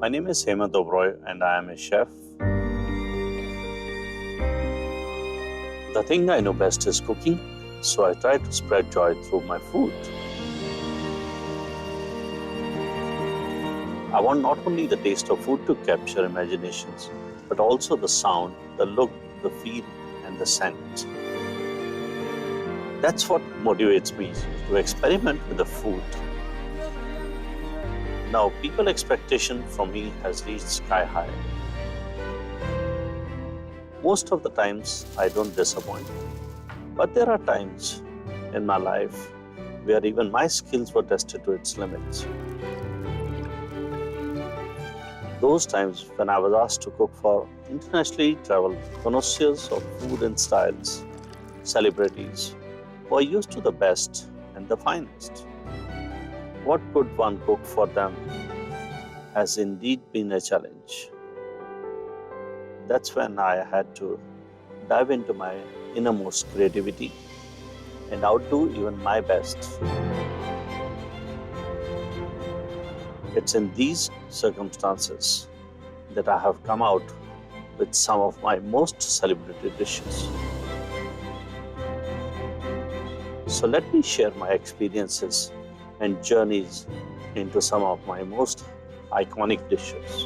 My name is Hemant Oberoi and I am a chef. The thing I know best is cooking, so I try to spread joy through my food. I want not only the taste of food to capture imaginations, but also the sound, the look, the feel, and the scent. That's what motivates me to experiment with the food. Now, people's expectation from me has reached sky high. Most of the times, I don't disappoint. But there are times in my life where even my skills were tested to its limits. Those times when I was asked to cook for internationally traveled connoisseurs of food and styles, celebrities, who are used to the best and the finest. What could one cook for them has indeed been a challenge. That's when I had to dive into my innermost creativity and outdo even my best. It's in these circumstances that I have come out with some of my most celebrated dishes. So let me share my experiences and journeys into some of my most iconic dishes.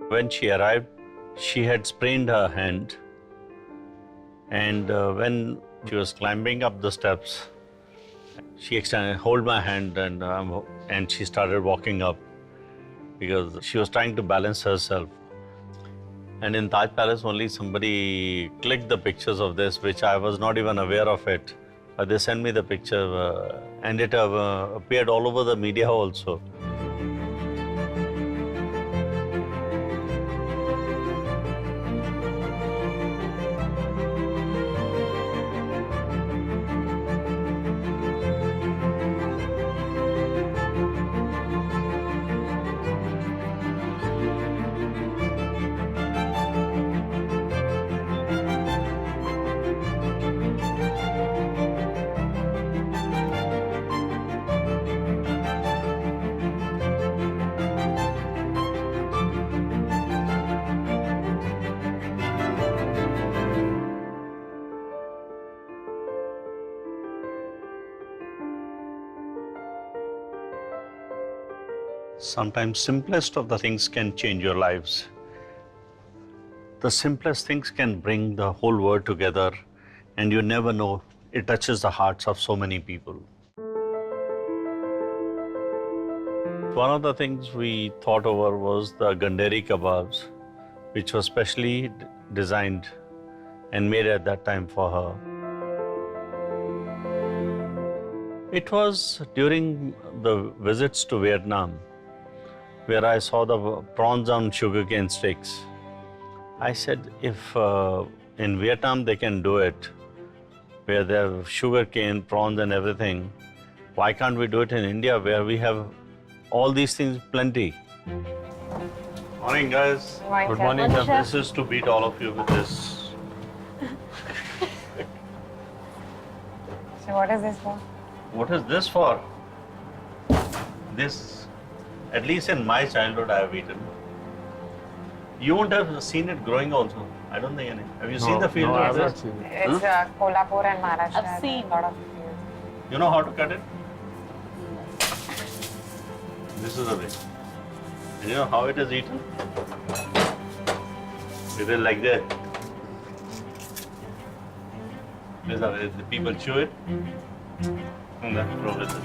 When she arrived, she had sprained her hand, and when she was climbing up the steps, she hold my hand, and she started walking up because she was trying to balance herself. And in Taj Palace only somebody clicked the pictures of this, which I was not even aware of it. But they sent me the picture, and it appeared all over the media also. Sometimes simplest of the things can change your lives. The simplest things can bring the whole world together, and you never know, it touches the hearts of so many people. One of the things we thought over was the Ganderi Kebabs, which was specially designed and made at that time for her. It was during the visits to Vietnam where I saw the prawns on sugarcane sticks. I said, if in Vietnam they can do it, where they have sugarcane, prawns and everything, why can't we do it in India where we have all these things plenty? Morning, guys. Good morning. This is to beat all of you with this. So what is this for? What is this for? This, at least in my childhood, I have eaten. You won't have seen it growing also. I don't think any. Have you seen the field of this? It's Kolhapur and Maharashtra. I've seen a lot of fields. You know how to cut it? This is the way. And you know how it is eaten? It is like that. This is the way the people chew it. And then throw with this.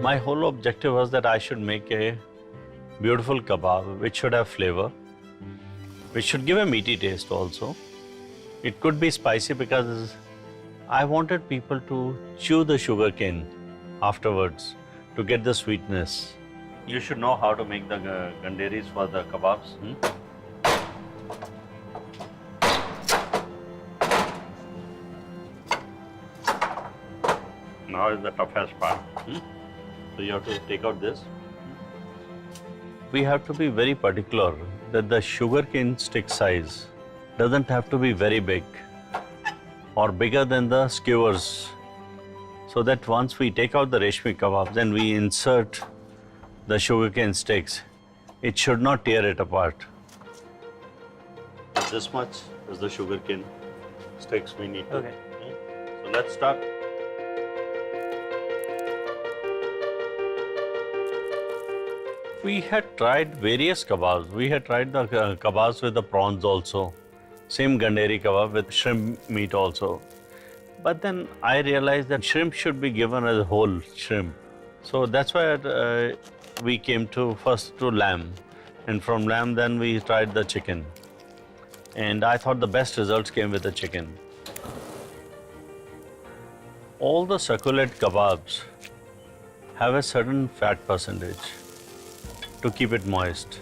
My whole objective was that I should make a beautiful kebab which should have flavor, which should give a meaty taste also. It could be spicy because I wanted people to chew the sugarcane afterwards to get the sweetness. You should know how to make the ganderis for the kebabs. Now is the toughest part. So you have to take out this. We have to be very particular that the sugarcane stick size doesn't have to be very big or bigger than the skewers, so that once we take out the reshmi kebab, then we insert the sugarcane sticks, it should not tear it apart. This much is the sugarcane sticks we need to. Okay. So let's start. We had tried various kebabs. We had tried the kebabs with the prawns also. Same Ganderi kebab with shrimp meat also. But then I realized that shrimp should be given as a whole shrimp. So that's why we came to first to lamb. And from lamb then we tried the chicken. And I thought the best results came with the chicken. All the succulent kebabs have a certain fat percentage to keep it moist.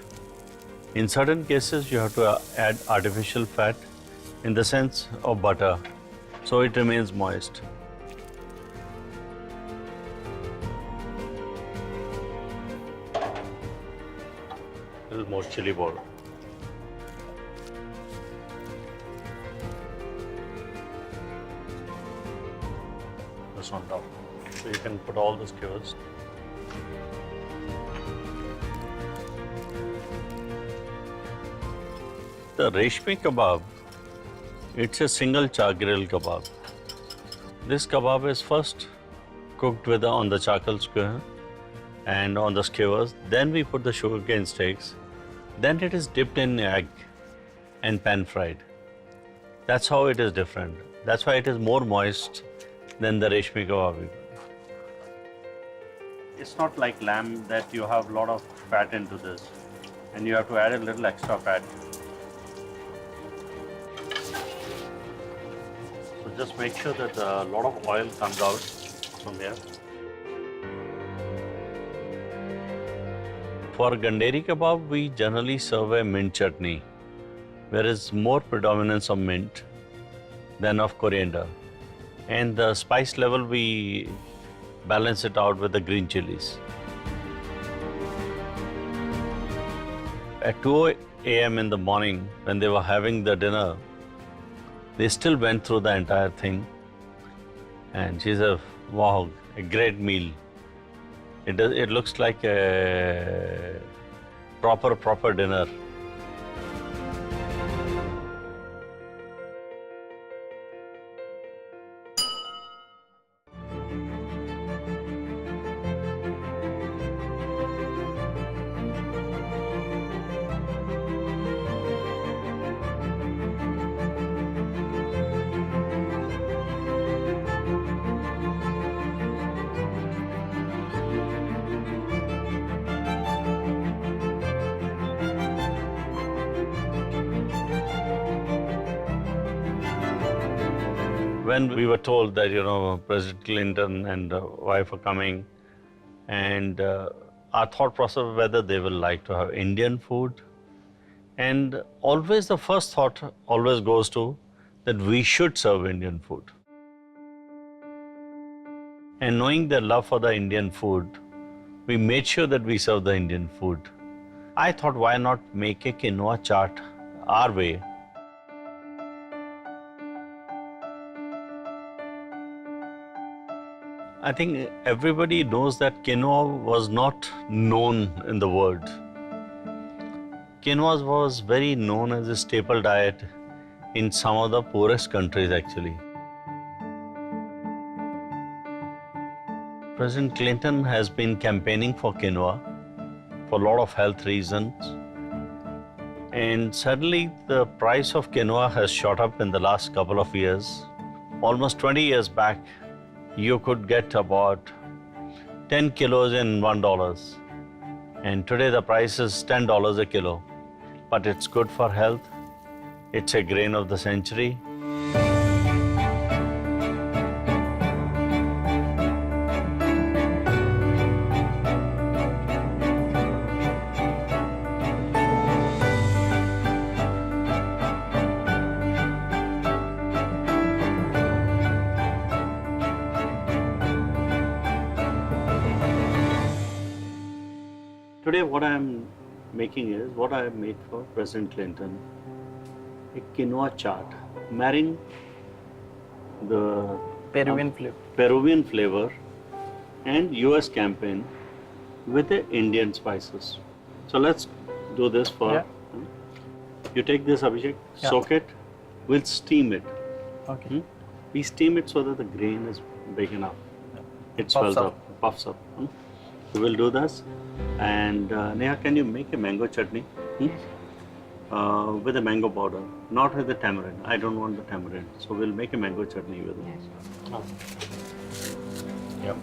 In certain cases, you have to add artificial fat in the sense of butter, so it remains moist. A little more chili powder. This on top. So you can put all the skewers. The reshmi kebab, it's a single char grill kebab. This kebab is first cooked on the charcoal skewer and on the skewers. Then we put the sugarcane sticks. Then it is dipped in egg and pan fried. That's how it is different. That's why it is more moist than the reshmi kebab. It's not like lamb that you have a lot of fat into this and you have to add a little extra fat. Just make sure that a lot of oil comes out from here. For Ganderi kebab, we generally serve a mint chutney. There is more predominance of mint than of coriander. And the spice level, we balance it out with the green chilies. At 2 a.m. in the morning, when they were having the dinner, they still went through the entire thing, and she said, wow, a great meal. It looks like a proper dinner. When we were told that, President Clinton and wife are coming, and our thought process of whether they will like to have Indian food, and always the first thought always goes to that we should serve Indian food. And knowing their love for the Indian food, we made sure that we serve the Indian food. I thought, why not make a quinoa chaat our way? I think everybody knows that quinoa was not known in the world. Quinoa was very known as a staple diet in some of the poorest countries actually. President Clinton has been campaigning for quinoa for a lot of health reasons. And suddenly the price of quinoa has shot up in the last couple of years. Almost 20 years back, you could get about 10 kilos in $1. And today the price is $10 a kilo. But it's good for health. It's a grain of the century. Today what I am making is what I have made for President Clinton, a quinoa chaat, marrying the Peruvian flavor and US campaign with the Indian spices. So let's do this for, you take this, Abhishek, soak it, we'll steam it. Okay. We steam it so that the grain is big enough. It swells up, puffs up. So we'll do this. And Neha, can you make a mango chutney? With a mango powder, not with the tamarind. I don't want the tamarind. So we'll make a mango chutney with it. Yep.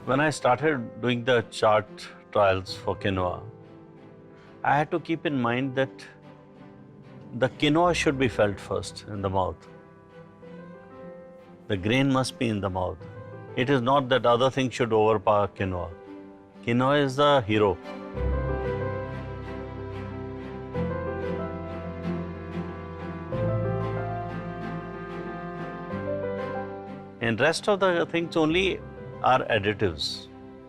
When I started doing the chart trials for quinoa, I had to keep in mind that the quinoa should be felt first in the mouth. The grain must be in the mouth. It is not that other things should overpower quinoa. Quinoa is the hero. And rest of the things only are additives.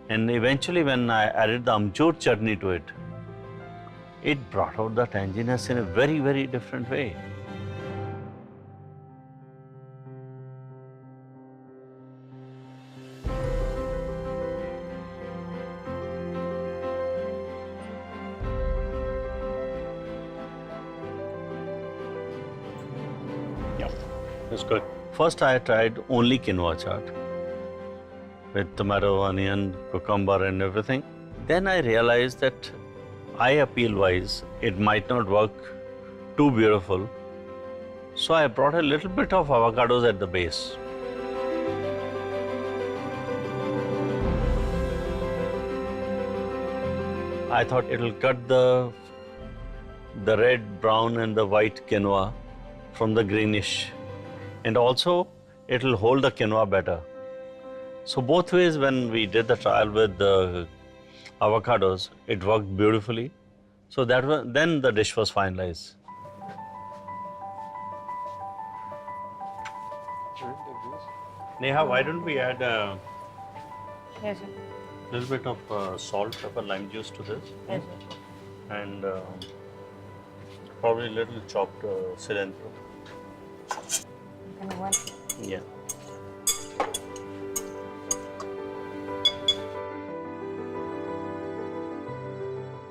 And eventually when I added the amchur chutney to it, it brought out the tanginess in a very, very different way. Yeah, it's good. First I tried only quinoa chaat with tomato, onion, cucumber and everything. Then I realized that eye appeal wise, it might not work too beautiful. So I brought a little bit of avocados at the base. I thought it'll cut the red, brown and the white quinoa from the greenish. And also, it'll hold the quinoa better. So both ways, when we did the trial with the avocados, it worked beautifully. So that was, then the dish was finalized. Neha, why don't we add a little bit of salt, pepper, lime juice to this? Yes, And probably a little chopped cilantro. And one. Yeah.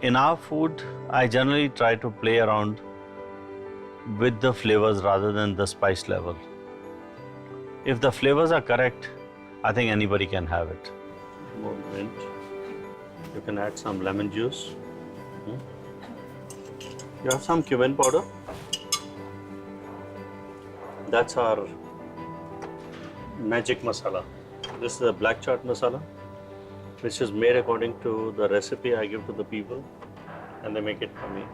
In our food, I generally try to play around with the flavors rather than the spice level. If the flavors are correct, I think anybody can have it. More mint. You can add some lemon juice. You have some cumin powder. That's our magic masala. This is a black chaat masala, which is made according to the recipe I give to the people, and they make it for me.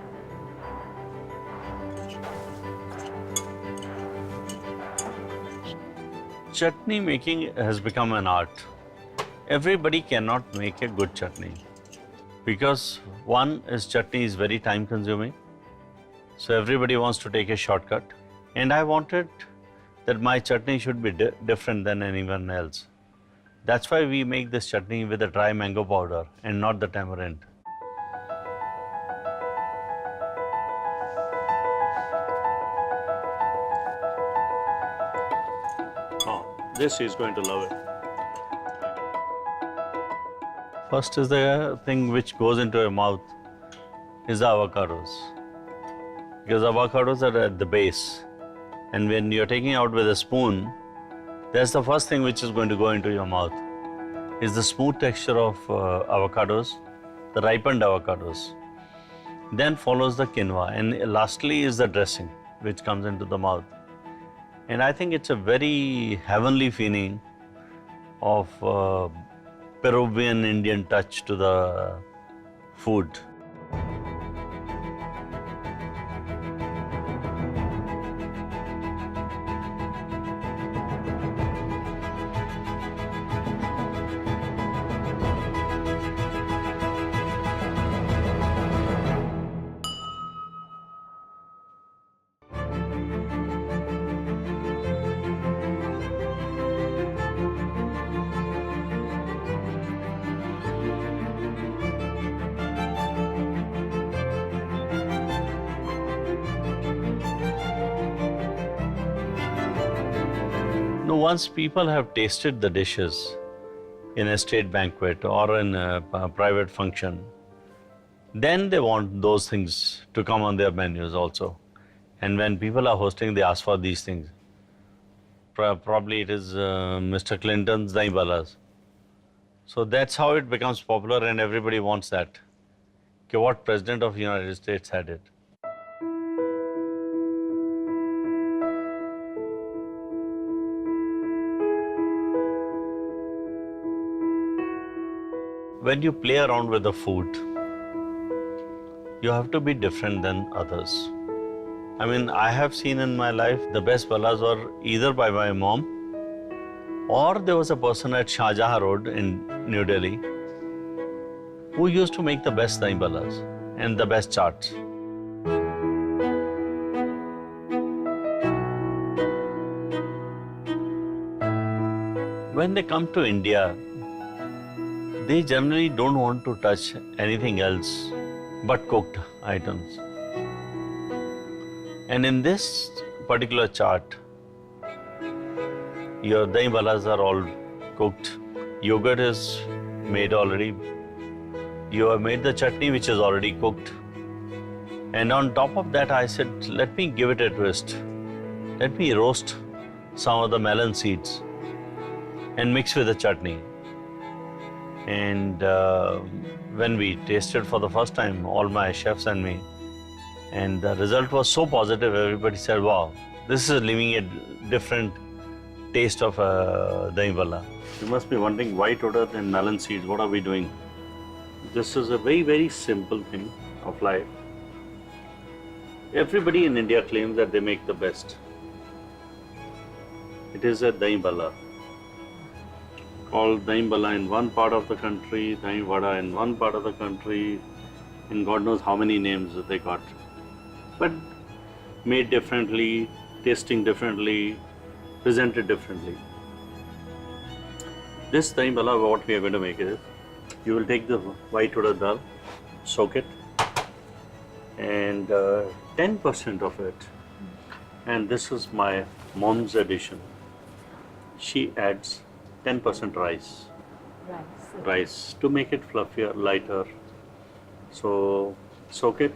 Chutney making has become an art. Everybody cannot make a good chutney because one is chutney is very time consuming. So everybody wants to take a shortcut. And I wanted that my chutney should be different than anyone else. That's why we make this chutney with a dry mango powder and not the tamarind. Oh, this is going to love it. First is the thing which goes into your mouth is the avocados. Because avocados are at the base. And when you're taking out with a spoon, that's the first thing which is going to go into your mouth, is the smooth texture of avocados, the ripened avocados. Then follows the quinoa, and lastly is the dressing, which comes into the mouth. And I think it's a very heavenly feeling of Peruvian Indian touch to the food. No, once people have tasted the dishes in a state banquet or in a private function, then they want those things to come on their menus also. And when people are hosting, they ask for these things. Probably it is Mr. Clinton's Dahi Bhallas. So that's how it becomes popular and everybody wants that. Okay, what president of the United States had it? When you play around with the food, you have to be different than others. I mean, I have seen in my life the best bhallas were either by my mom or there was a person at Shah Jahan Road in New Delhi who used to make the best dahi bhallas and the best chaats. When they come to India, they generally don't want to touch anything else but cooked items. And in this particular chaat, your dahi bhallas are all cooked. Yogurt is made already. You have made the chutney which is already cooked. And on top of that, I said, let me give it a twist. Let me roast some of the melon seeds and mix with the chutney. And when we tasted for the first time, all my chefs and me, and the result was so positive, everybody said, wow, this is leaving a different taste of dahi bhalla. You must be wondering, white udad and melon seeds, what are we doing? This is a very, very simple thing of life. Everybody in India claims that they make the best. It is a dahi bhalla. Called dahi bhalla in one part of the country, dahi vada in one part of the country, and God knows how many names they got. But made differently, tasting differently, presented differently. This dahi bhalla, what we are going to make is, you will take the white urad dal, soak it, and 10% of it, and this is my mom's addition. She adds 10% rice to make it fluffier, lighter. So soak it,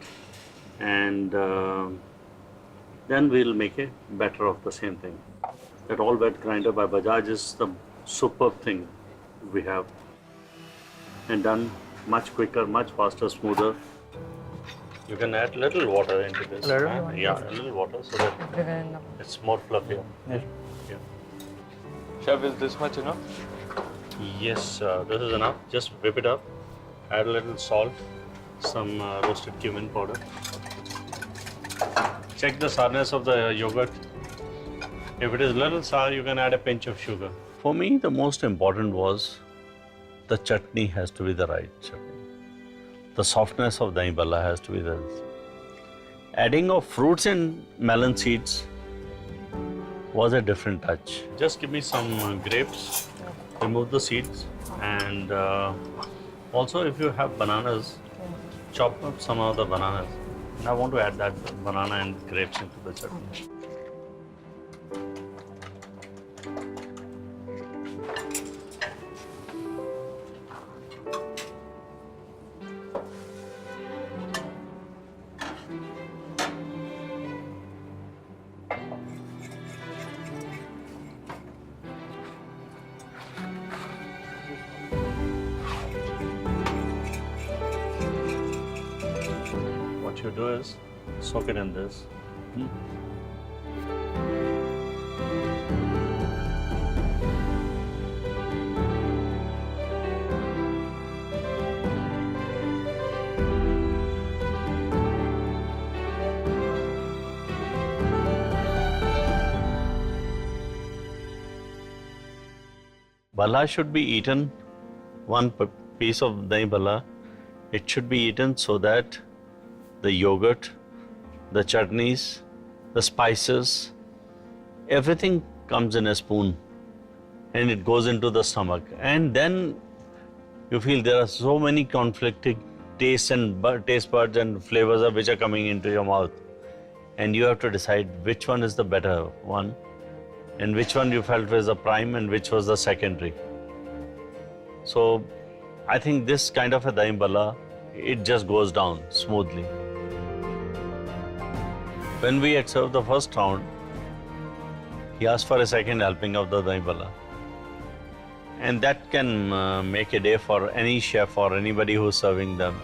and then we'll make a batter of the same thing. That all wet grinder by Bajaj is the superb thing we have, and done much quicker, much faster, smoother. You can add little water into this. Yeah, a little water so that it's more fluffier. Yeah. Chef, is this much enough? Yes, this is enough. Just whip it up. Add a little salt, some roasted cumin powder. Check the sourness of the yogurt. If it is a little sour, you can add a pinch of sugar. For me, the most important was the chutney has to be the right chutney. The softness of dahi bhalla has to be there. Adding of fruits and melon seeds was a different touch. Just give me some grapes, remove the seeds, and also if you have bananas, chop up some of the bananas. And I want to add that banana and grapes into the chutney. What you do is soak it in this. Bhalla should be eaten, one piece of dahi bhalla, it should be eaten so that the yogurt, the chutneys, the spices, everything comes in a spoon and it goes into the stomach. And then you feel there are so many conflicting tastes and taste buds and flavors which are coming into your mouth. And you have to decide which one is the better one. and which one you felt was the prime and which was the secondary. So I think this kind of a dahi bhalla, it just goes down smoothly. When we had served the first round, he asked for a second helping of the dahi bhalla. And that can make a day for any chef or anybody who's serving them.